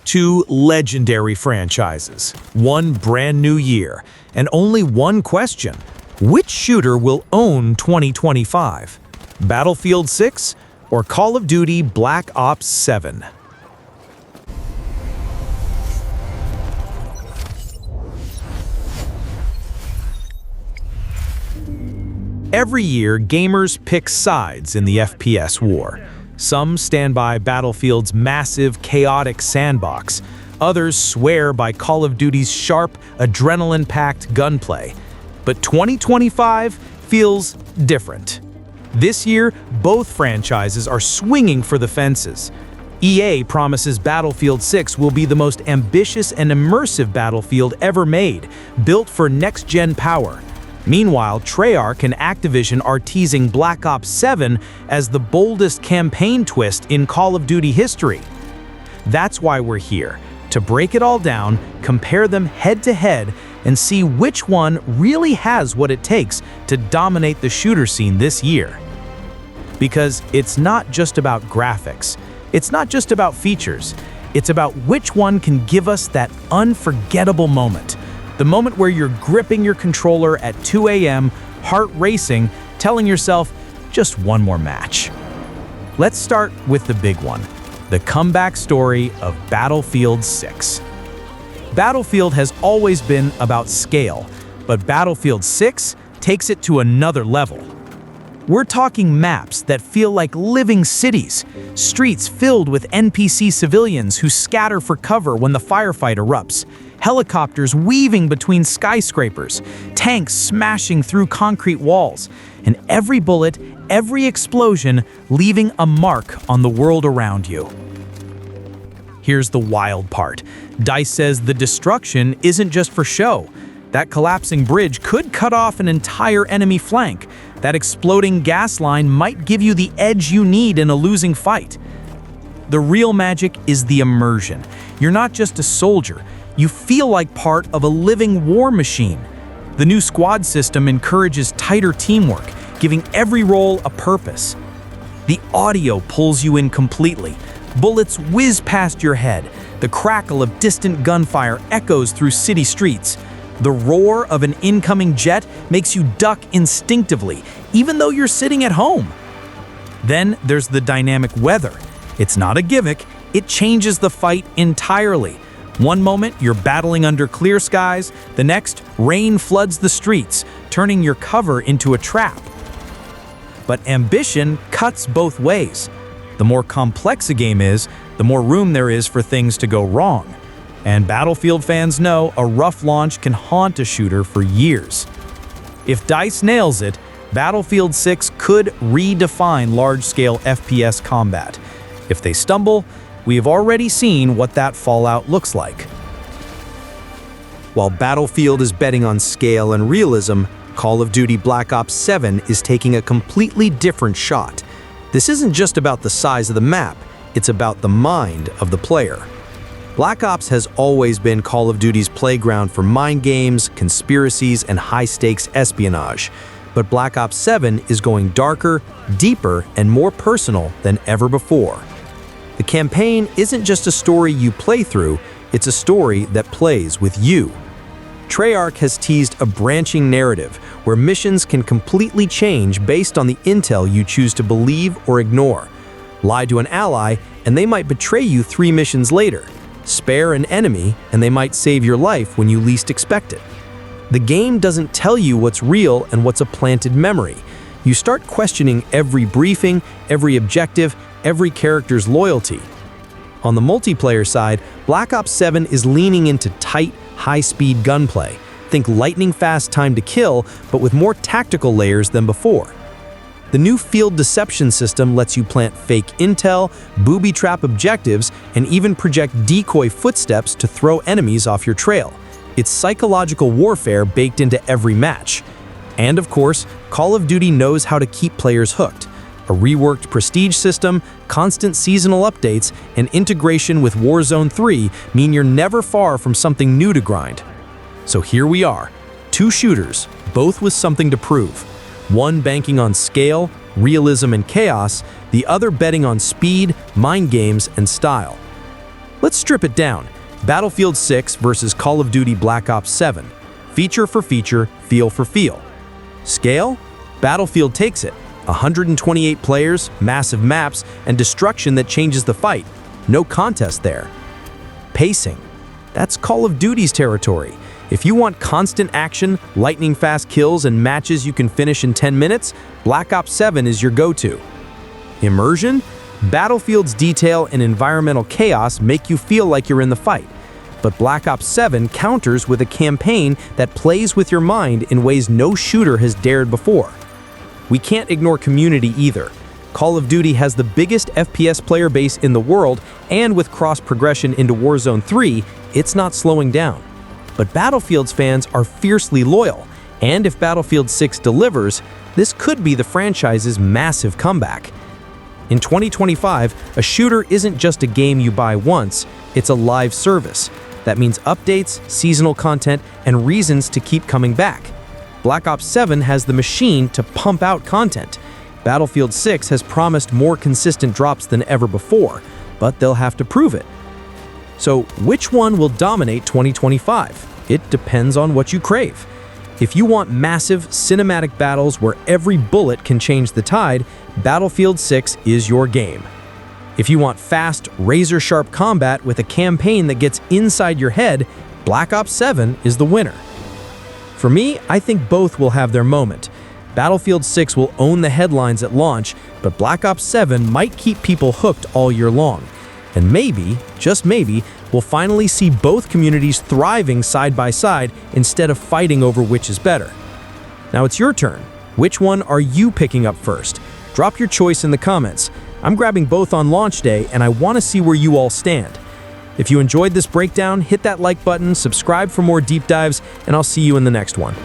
Two legendary franchises, one brand new year, and only one question. Which shooter will own 2025? Battlefield 6 or Call of Duty Black Ops 7? Every year, gamers pick sides in the FPS war. Some stand by Battlefield's massive, chaotic sandbox. Others swear by Call of Duty's sharp, adrenaline-packed gunplay. But 2025 feels different. This year, both franchises are swinging for the fences. EA promises Battlefield 6 will be the most ambitious and immersive Battlefield ever made, built for next-gen power. Meanwhile, Treyarch and Activision are teasing Black Ops 7 as the boldest campaign twist in Call of Duty history. That's why we're here, to break it all down, compare them head-to-head, and see which one really has what it takes to dominate the shooter scene this year. Because it's not just about graphics, it's not just about features, it's about which one can give us that unforgettable moment. The moment where you're gripping your controller at 2 a.m., heart racing, telling yourself, just one more match. Let's start with the big one, the comeback story of Battlefield 6. Battlefield has always been about scale, but Battlefield 6 takes it to another level. We're talking maps that feel like living cities, streets filled with NPC civilians who scatter for cover when the firefight erupts, helicopters weaving between skyscrapers, tanks smashing through concrete walls, and every bullet, every explosion leaving a mark on the world around you. Here's the wild part. DICE says the destruction isn't just for show. That collapsing bridge could cut off an entire enemy flank. That exploding gas line might give you the edge you need in a losing fight. The real magic is the immersion. You're not just a soldier. You feel like part of a living war machine. The new squad system encourages tighter teamwork, giving every role a purpose. The audio pulls you in completely. Bullets whiz past your head. The crackle of distant gunfire echoes through city streets. The roar of an incoming jet makes you duck instinctively, even though you're sitting at home. Then there's the dynamic weather. It's not a gimmick, it changes the fight entirely. One moment, you're battling under clear skies, the next, rain floods the streets, turning your cover into a trap. But ambition cuts both ways. The more complex a game is, the more room there is for things to go wrong. And Battlefield fans know a rough launch can haunt a shooter for years. If DICE nails it, Battlefield 6 could redefine large-scale FPS combat. If they stumble, we have already seen what that fallout looks like. While Battlefield is betting on scale and realism, Call of Duty Black Ops 7 is taking a completely different shot. This isn't just about the size of the map, it's about the mind of the player. Black Ops has always been Call of Duty's playground for mind games, conspiracies, and high-stakes espionage. But Black Ops 7 is going darker, deeper, and more personal than ever before. The campaign isn't just a story you play through, it's a story that plays with you. Treyarch has teased a branching narrative where missions can completely change based on the intel you choose to believe or ignore. Lie to an ally, and they might betray you 3 missions later. Spare an enemy, and they might save your life when you least expect it. The game doesn't tell you what's real and what's a planted memory. You start questioning every briefing, every objective, every character's loyalty. On the multiplayer side, Black Ops 7 is leaning into tight, high-speed gunplay. Think lightning-fast time to kill, but with more tactical layers than before. The new field deception system lets you plant fake intel, booby-trap objectives, and even project decoy footsteps to throw enemies off your trail. It's psychological warfare baked into every match. And of course, Call of Duty knows how to keep players hooked. A reworked prestige system, constant seasonal updates, and integration with Warzone 3 mean you're never far from something new to grind. So here we are, 2 shooters, both with something to prove. One banking on scale, realism, and chaos, the other betting on speed, mind games, and style. Let's strip it down. Battlefield 6 versus Call of Duty Black Ops 7. Feature for feature, feel for feel. Scale? Battlefield takes it. 128 players, massive maps, and destruction that changes the fight. No contest there. Pacing? That's Call of Duty's territory. If you want constant action, lightning-fast kills, and matches you can finish in 10 minutes, Black Ops 7 is your go-to. Immersion? Battlefield's detail and environmental chaos make you feel like you're in the fight. But Black Ops 7 counters with a campaign that plays with your mind in ways no shooter has dared before. We can't ignore community either. Call of Duty has the biggest FPS player base in the world, and with cross-progression into Warzone 3, it's not slowing down. But Battlefield's fans are fiercely loyal, and if Battlefield 6 delivers, this could be the franchise's massive comeback. In 2025, a shooter isn't just a game you buy once, it's a live service. That means updates, seasonal content, and reasons to keep coming back. Black Ops 7 has the machine to pump out content. Battlefield 6 has promised more consistent drops than ever before, but they'll have to prove it. So, which one will dominate 2025? It depends on what you crave. If you want massive, cinematic battles where every bullet can change the tide, Battlefield 6 is your game. If you want fast, razor-sharp combat with a campaign that gets inside your head, Black Ops 7 is the winner. For me, I think both will have their moment. Battlefield 6 will own the headlines at launch, but Black Ops 7 might keep people hooked all year long. And maybe, just maybe, we'll finally see both communities thriving side by side instead of fighting over which is better. Now it's your turn. Which one are you picking up first? Drop your choice in the comments. I'm grabbing both on launch day, and I want to see where you all stand. If you enjoyed this breakdown, hit that like button, subscribe for more deep dives, and I'll see you in the next one.